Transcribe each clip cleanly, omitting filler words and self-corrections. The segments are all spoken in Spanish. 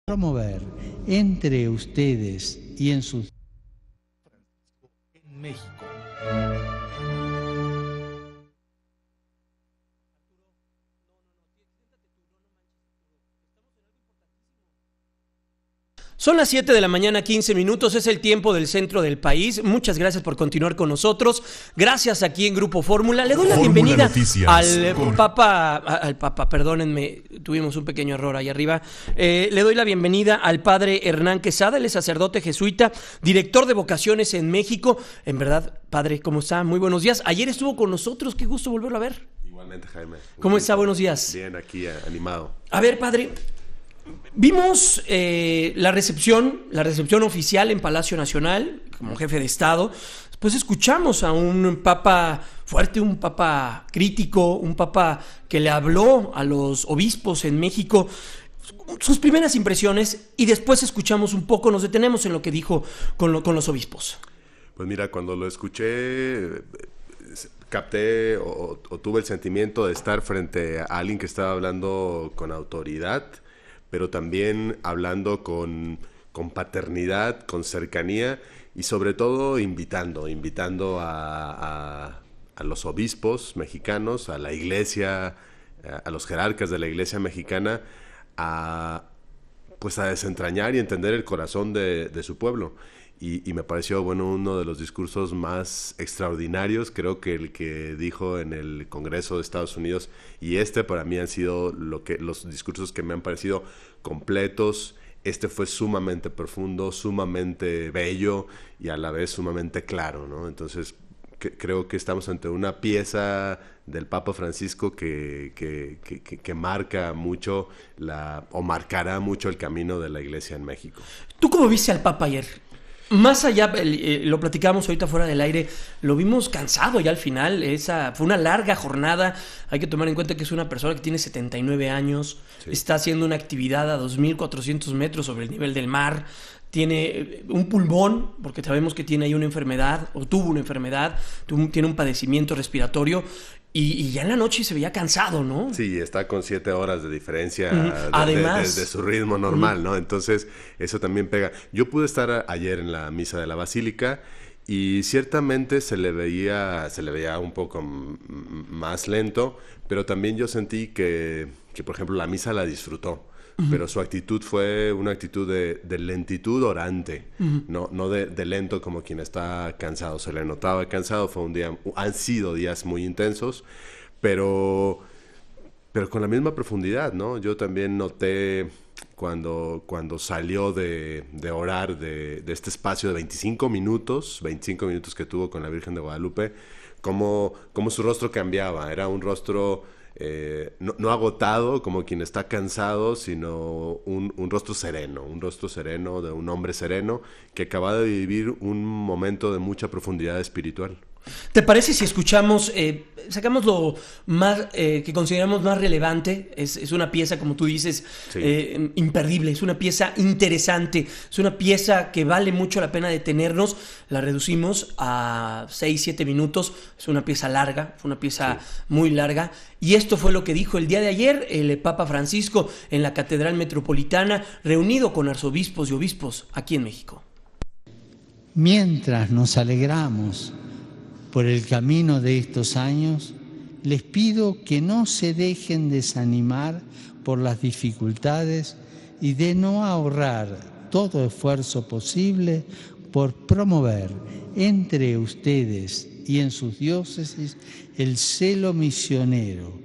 promover entre ustedes y en sus... En México. Son las 7 de la mañana, 15 minutos, es el tiempo del centro del país. Muchas gracias por continuar con nosotros. Gracias aquí en Grupo Fórmula. Le doy la bienvenida al Papa, perdónenme, tuvimos un pequeño error ahí arriba. Le doy la bienvenida al padre Hernán Quesada, él es sacerdote jesuita, director de vocaciones en México. En verdad, padre, ¿cómo está? Muy buenos días. Ayer estuvo con nosotros, qué gusto volverlo a ver. Igualmente, Jaime. ¿Cómo está? Buenos días. Bien, aquí animado. A ver, padre, vimos la recepción oficial en Palacio Nacional como jefe de Estado. Después escuchamos a un papa fuerte, un papa crítico, un papa que le habló a los obispos en México, sus primeras impresiones, y después escuchamos un poco, nos detenemos en lo que dijo con los obispos. Pues mira, cuando lo escuché, capté o tuve el sentimiento de estar frente a alguien que estaba hablando con autoridad, pero también hablando con paternidad, con cercanía y sobre todo invitando a los obispos mexicanos, a la iglesia, a los jerarcas de la iglesia mexicana, a desentrañar y entender el corazón de su pueblo. Y me pareció, bueno, uno de los discursos más extraordinarios, creo que el que dijo en el Congreso de Estados Unidos, y para mí han sido los discursos que me han parecido completos. Este fue sumamente profundo, sumamente bello y a la vez sumamente claro, ¿no? Entonces, creo que estamos ante una pieza del Papa Francisco que marca mucho marcará mucho el camino de la Iglesia en México. ¿Tú cómo viste al Papa ayer? Más allá, lo platicábamos ahorita fuera del aire, lo vimos cansado ya al final. Fue una larga jornada. Hay que tomar en cuenta que es una persona que tiene 79 años, sí. Está haciendo una actividad a 2.400 metros sobre el nivel del mar. Tiene un pulmón, porque sabemos que tiene ahí una enfermedad, o tuvo una enfermedad, tiene un padecimiento respiratorio. Y ya en la noche se veía cansado, ¿no? Sí, está con 7 horas de diferencia Además, de su ritmo normal, ¿no? Entonces, eso también pega. Yo pude estar ayer en la misa de la Basílica y ciertamente se le veía un poco más lento, pero también yo sentí que por ejemplo, la misa la disfrutó. Pero su actitud fue una actitud de lentitud orante, no de lento como quien está cansado. Se le notaba cansado, han sido días muy intensos, pero con la misma profundidad, ¿no? Yo también noté cuando salió de orar de este espacio de 25 minutos que tuvo con la Virgen de Guadalupe, cómo su rostro cambiaba. Era un rostro no agotado como quien está cansado, sino un rostro sereno de un hombre sereno que acaba de vivir un momento de mucha profundidad espiritual. ¿Te parece si escuchamos, sacamos lo más que consideramos más relevante? Es una pieza, como tú dices, sí, imperdible, es una pieza interesante, es una pieza que vale mucho la pena detenernos. La reducimos a 6-7 minutos, es una pieza larga, fue una pieza muy larga. Y esto fue lo que dijo el día de ayer el Papa Francisco en la Catedral Metropolitana, reunido con arzobispos y obispos aquí en México. Mientras nos alegramos por el camino de estos años, les pido que no se dejen desanimar por las dificultades y de no ahorrar todo esfuerzo posible por promover entre ustedes y en sus diócesis el celo misionero,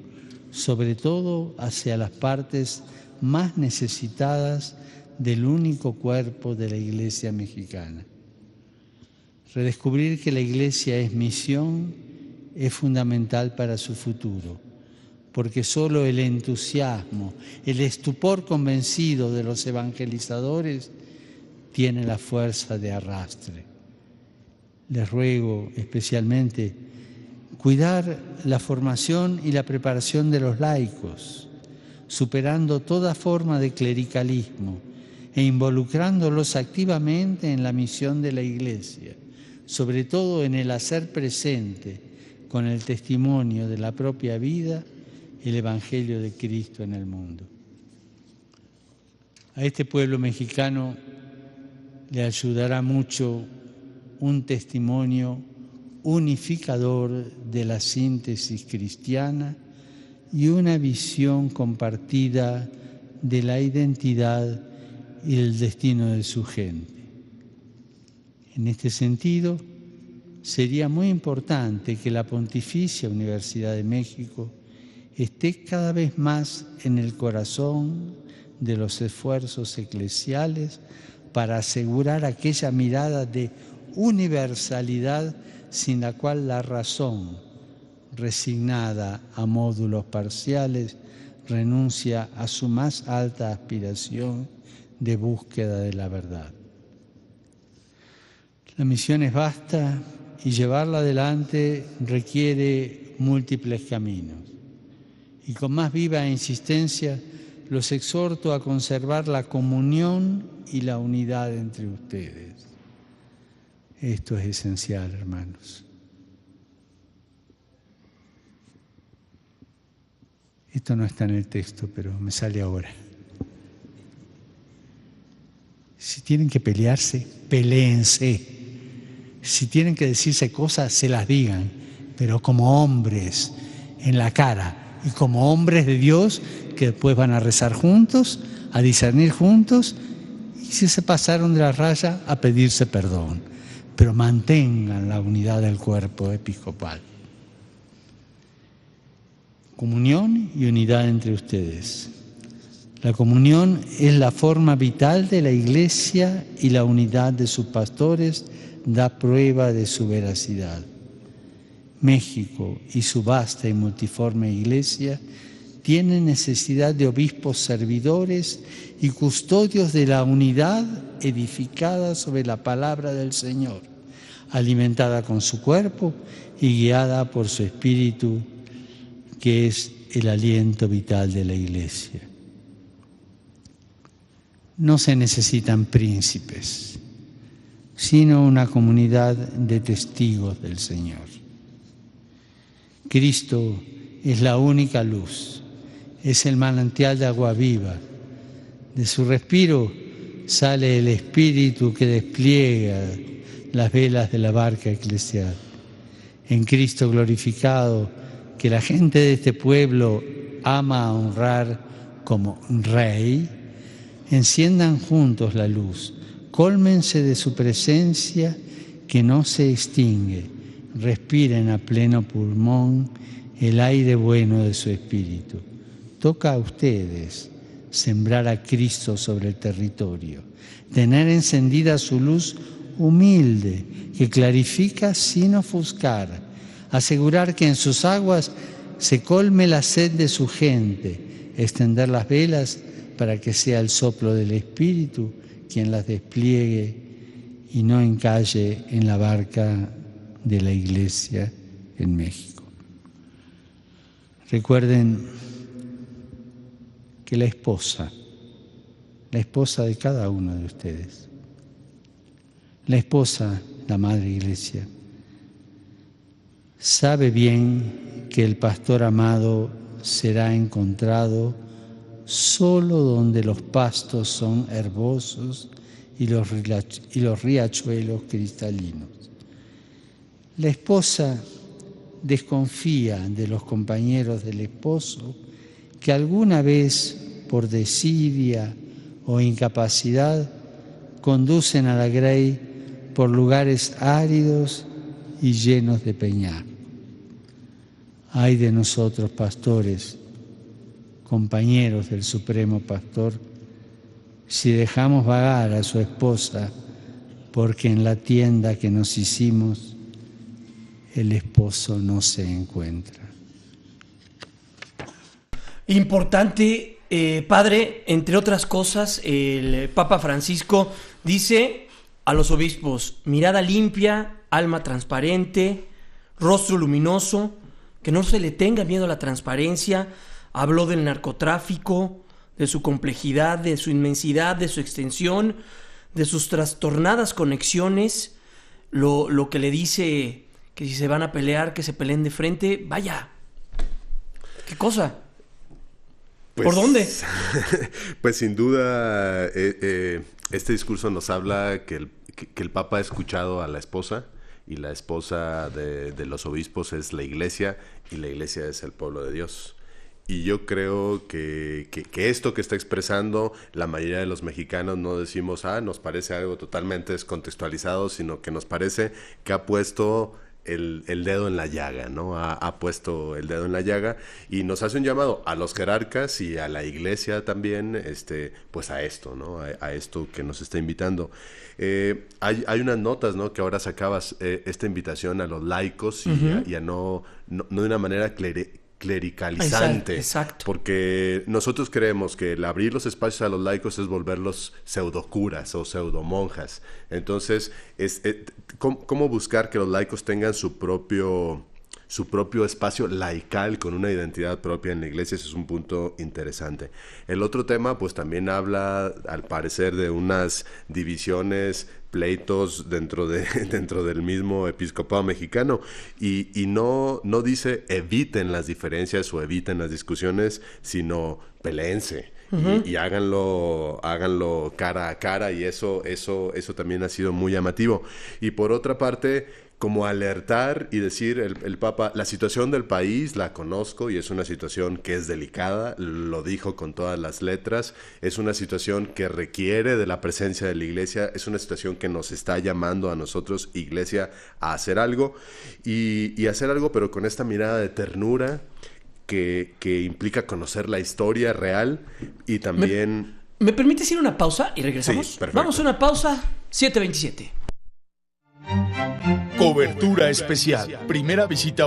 sobre todo hacia las partes más necesitadas del único cuerpo de la Iglesia mexicana. Redescubrir que la Iglesia es misión es fundamental para su futuro, porque solo el entusiasmo, el estupor convencido de los evangelizadores tiene la fuerza de arrastre. Les ruego especialmente cuidar la formación y la preparación de los laicos, superando toda forma de clericalismo e involucrándolos activamente en la misión de la Iglesia, sobre todo en el hacer presente con el testimonio de la propia vida el Evangelio de Cristo en el mundo. A este pueblo mexicano le ayudará mucho un testimonio unificador de la síntesis cristiana y una visión compartida de la identidad y el destino de su gente. En este sentido, sería muy importante que la Pontificia Universidad de México esté cada vez más en el corazón de los esfuerzos eclesiales para asegurar aquella mirada de universalidad sin la cual la razón, resignada a módulos parciales, renuncia a su más alta aspiración de búsqueda de la verdad. La misión es vasta y llevarla adelante requiere múltiples caminos. Y con más viva insistencia los exhorto a conservar la comunión y la unidad entre ustedes. Esto es esencial, hermanos. Esto no está en el texto, pero me sale ahora. Si tienen que pelearse, peléense. Si tienen que decirse cosas, se las digan, pero como hombres, en la cara, y como hombres de Dios, que después van a rezar juntos, a discernir juntos, y si se pasaron de la raya, a pedirse perdón. Pero mantengan la unidad del cuerpo episcopal. Comunión y unidad entre ustedes. La comunión es la forma vital de la Iglesia y la unidad de sus pastores da prueba de su veracidad. México y su vasta y multiforme Iglesia tienen necesidad de obispos servidores y custodios de la unidad edificada sobre la palabra del Señor, alimentada con su cuerpo y guiada por su espíritu, que es el aliento vital de la Iglesia. No se necesitan príncipes, sino una comunidad de testigos del Señor. Cristo es la única luz, es el manantial de agua viva. De su respiro sale el Espíritu que despliega las velas de la barca eclesial. En Cristo glorificado, que la gente de este pueblo ama a honrar como Rey, enciendan juntos la luz, cólmense de su presencia que no se extingue, respiren a pleno pulmón el aire bueno de su Espíritu. Toca a ustedes sembrar a Cristo sobre el territorio, tener encendida su luz humilde que clarifica sin ofuscar, asegurar que en sus aguas se colme la sed de su gente, extender las velas para que sea el soplo del Espíritu quien las despliegue y no encalle en la barca de la Iglesia en México. Recuerden que la esposa de cada uno de ustedes, la esposa, la Madre Iglesia, sabe bien que el pastor amado será encontrado solo donde los pastos son herbosos y los riachuelos cristalinos. La esposa desconfía de los compañeros del esposo que alguna vez, por desidia o incapacidad, conducen a la Grey por lugares áridos y llenos de peñascos. Ay de nosotros, pastores, compañeros del Supremo Pastor, si dejamos vagar a su esposa, porque en la tienda que nos hicimos, el esposo no se encuentra. Importante, padre, entre otras cosas, el Papa Francisco dice a los obispos: mirada limpia, alma transparente, rostro luminoso, que no se le tenga miedo a la transparencia. Habló del narcotráfico, de su complejidad, de su inmensidad, de su extensión, de sus trastornadas conexiones, lo que le dice que si se van a pelear, que se peleen de frente. Vaya, qué cosa. ¿Por dónde? Pues sin duda, este discurso nos habla que el Papa ha escuchado a la esposa, y la esposa de los obispos es la Iglesia, y la Iglesia es el pueblo de Dios. Y yo creo que esto que está expresando, la mayoría de los mexicanos no decimos, nos parece algo totalmente descontextualizado, sino que nos parece que ha puesto el dedo en la llaga, ¿no? Ha puesto el dedo en la llaga y nos hace un llamado a los jerarcas y a la Iglesia también, pues a esto, ¿no? A esto que nos está invitando. Hay unas notas, ¿no? Que ahora sacabas esta invitación a los laicos y a no de una manera clericalizante. Exacto. Porque nosotros creemos que el abrir los espacios a los laicos es volverlos pseudocuras o pseudomonjas. Entonces, ¿cómo buscar que los laicos tengan su propio espacio laical con una identidad propia en la iglesia? Ese es un punto interesante. El otro tema, pues también habla, al parecer, de unas divisiones, pleitos dentro del mismo episcopado mexicano, y no dice eviten las diferencias o eviten las discusiones, sino peleense. Y háganlo cara a cara, y eso también ha sido muy llamativo. Y por otra parte, como alertar y decir el Papa, la situación del país la conozco y es una situación que es delicada, lo dijo con todas las letras, es una situación que requiere de la presencia de la Iglesia, es una situación que nos está llamando a nosotros, Iglesia, a hacer algo, y hacer algo, pero con esta mirada de ternura que implica conocer la historia real y también... ¿Me permites ir a una pausa y regresamos? Sí, perfecto. Vamos a una pausa, 7:27. Cobertura especial. Primera visita